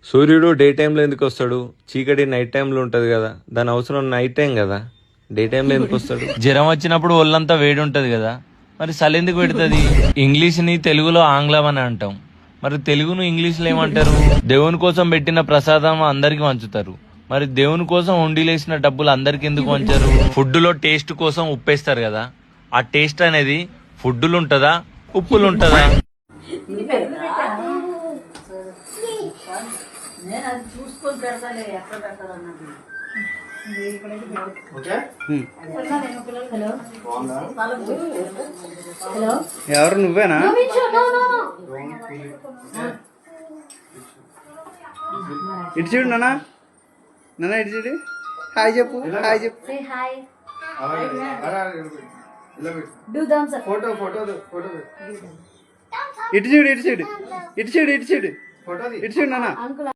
సూర్యుడు డే టైంలో ఎందుకు వస్తాడు? చీకటి నైట్ టైంలో ఉంటది కదా, దాని అవసరం నైట్ టైం కదా, డే టైంలో ఎందుకు వస్తాడు? జ్వరం వచ్చినప్పుడు ఒళ్ళంతా వేడి ఉంటది కదా, మరి చలి ఎందుకు పెడుతుంది? ఇంగ్లీష్ ని తెలుగులో ఆంగ్లం అని అంటాం, మరి తెలుగును ఇంగ్లీష్ లో ఏమంటారు? దేవుని కోసం పెట్టిన ప్రసాదం అందరికి పంచుతారు, మరి దేవుని కోసం వండిలేసిన డబ్బులు అందరికి ఎందుకు వంచారు? ఫుడ్ లో టేస్ట్ కోసం ఉప్పేస్తారు కదా, ఆ టేస్ట్ అనేది ఫుడ్లు ఉంటదా ఉప్పులు ఉంటదా? ఎవరు నువ్వేనా? ఇటు చూడు నాన్న, నాన్న ఇటు చూడు, హాయ్ చెప్పు, హాయ్ చెప్పు. ఇటు చూడు, ఇటు చూడు, ఇటు చూడు, ఇటు చూడు, ఇటు చూడు నాన్న.